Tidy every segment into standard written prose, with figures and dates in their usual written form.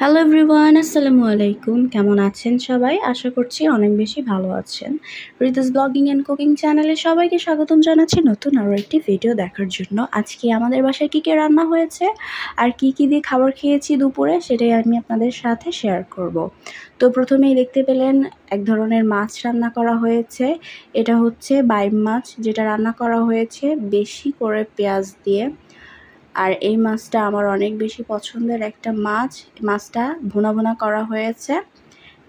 Hello everyone, আসসালামু আলাইকুম। কেমন আছেন সবাই? আশা করছি অনেক বেশি ভালো আছেন। রিতাস ব্লগিং অ্যান্ড কুকিং চ্যানেলে সবাইকে স্বাগতম জানাচ্ছি নতুন আরও একটি ভিডিও দেখার জন্য। আজকে আমাদের বাসায় কী কী রান্না হয়েছে আর কী কী দিয়ে খাবার খেয়েছি দুপুরে, সেটাই আমি আপনাদের সাথে শেয়ার করব। তো প্রথমেই দেখতে পেলেন এক ধরনের মাছ রান্না করা হয়েছে। এটা হচ্ছে বাইম মাছ, যেটা রান্না করা হয়েছে বেশি করে পেঁয়াজ দিয়ে। আর এই মাছটা আমার অনেক বেশি পছন্দের একটা মাছ। মাছটা ভুনা ভুনা করা হয়েছে।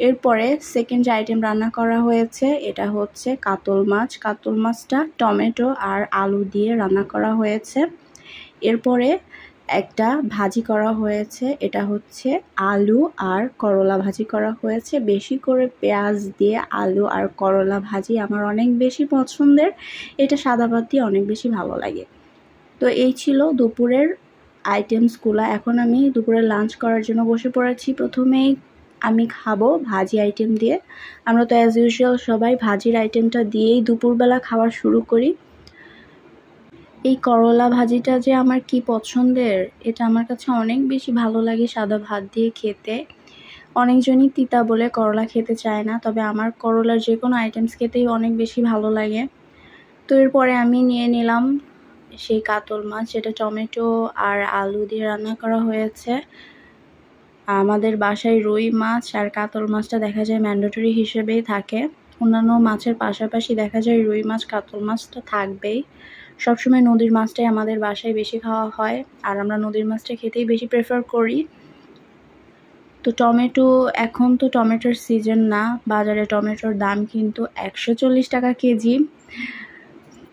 এরপরে সেকেন্ড যে আইটেম রান্না করা হয়েছে এটা হচ্ছে কাতল মাছ। কাতল মাছটা টমেটো আর আলু দিয়ে রান্না করা হয়েছে। এরপরে একটা ভাজি করা হয়েছে, এটা হচ্ছে আলু আর করলা ভাজি করা হয়েছে। বেশি করে পেঁয়াজ দিয়ে আলু আর করলা ভাজি আমার অনেক বেশি পছন্দের। এটা সাদা ভাত দিয়ে অনেক বেশি ভালো লাগে। তো এই ছিল দুপুরের আইটেমসগুলো। এখন আমি দুপুরের লাঞ্চ করার জন্য বসে পড়েছি। প্রথমেই আমি খাবো ভাজি আইটেম দিয়ে। আমরা তো অ্যাজ ইউজুয়াল সবাই ভাজির আইটেমটা দিয়েই দুপুরবেলা খাওয়া শুরু করি। এই করলা ভাজিটা যে আমার কি পছন্দের, এটা আমার কাছে অনেক বেশি ভালো লাগে সাদা ভাত দিয়ে খেতে। অনেকজনই তিতা বলে করলা খেতে চায় না, তবে আমার করলার যে কোনো আইটেমস খেতেই অনেক বেশি ভালো লাগে। তো এরপরে আমি নিয়ে নিলাম সেই কাতল মাছ, যেটা টমেটো আর আলু দিয়ে রান্না করা হয়েছে। আমাদের বাসায় রুই মাছ আর কাতল মাছটা দেখা যায় ম্যান্ডেটরি হিসেবেই থাকে। অন্যান্য মাছের পাশাপাশি দেখা যায় রুই মাছ কাতল মাছটা থাকবেই। সবসময় নদীর মাছটাই আমাদের বাসায় বেশি খাওয়া হয়, আর আমরা নদীর মাছটা খেতেই বেশি প্রেফার করি। তো টমেটো, এখন তো টমেটোর সিজন না, বাজারে টমেটোর দাম কিন্তু 140 টাকা কেজি।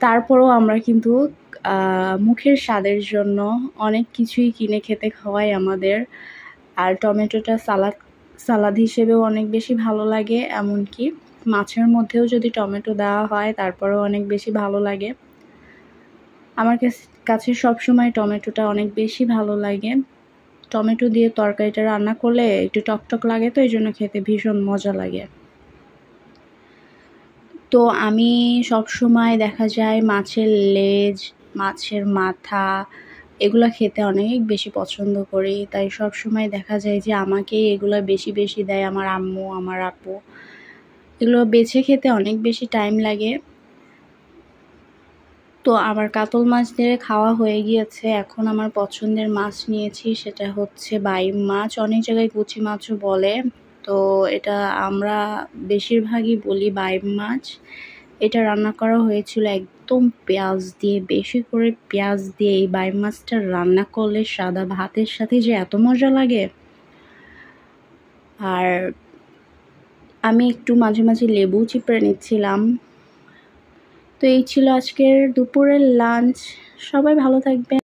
তারপরেও আমরা কিন্তু মুখের স্বাদের জন্য অনেক কিছুই কিনে খেতে খাওয়াই আমাদের। আর টমেটোটা সালাদ হিসেবেও অনেক বেশি ভালো লাগে, এমনকি মাছের মধ্যেও যদি টমেটো দেওয়া হয় তারপরেও অনেক বেশি ভালো লাগে। আমার কাছে সবসময় টমেটোটা অনেক বেশি ভালো লাগে। টমেটো দিয়ে তরকারিটা রান্না করলে একটু টকটক লাগে, তো এই জন্য খেতে ভীষণ মজা লাগে। তো আমি সবসময় দেখা যায় মাছের লেজ, মাছের মাথা এগুলো খেতে অনেক বেশি পছন্দ করি। তাই সবসময় দেখা যায় যে আমাকেই এগুলো বেশি বেশি দেয় আমার আম্মু, আমার আপু। এগুলো বেছে খেতে অনেক বেশি টাইম লাগে। তো আমার কাতল মাছ দিয়ে খাওয়া হয়ে গিয়েছে। এখন আমার পছন্দের মাছ নিয়েছি, সেটা হচ্ছে বাইম মাছ। অনেক জায়গায় কুচি মাছও বলে, তো এটা আমরা বেশিরভাগই বলি বাইম মাছ। এটা রান্না করা হয়েছিল একদম পেঁয়াজ দিয়ে, বেশি করে পেঁয়াজ দিয়ে। এই বাইম মাছটা রান্না করলে সাদা ভাতের সাথে যে এত মজা লাগে। আর আমি একটু মাঝে মাঝে লেবু চিপড়ে নিচ্ছিলাম। তো এই ছিল আজকের দুপুরের লাঞ্চ। সবাই ভালো থাকবেন।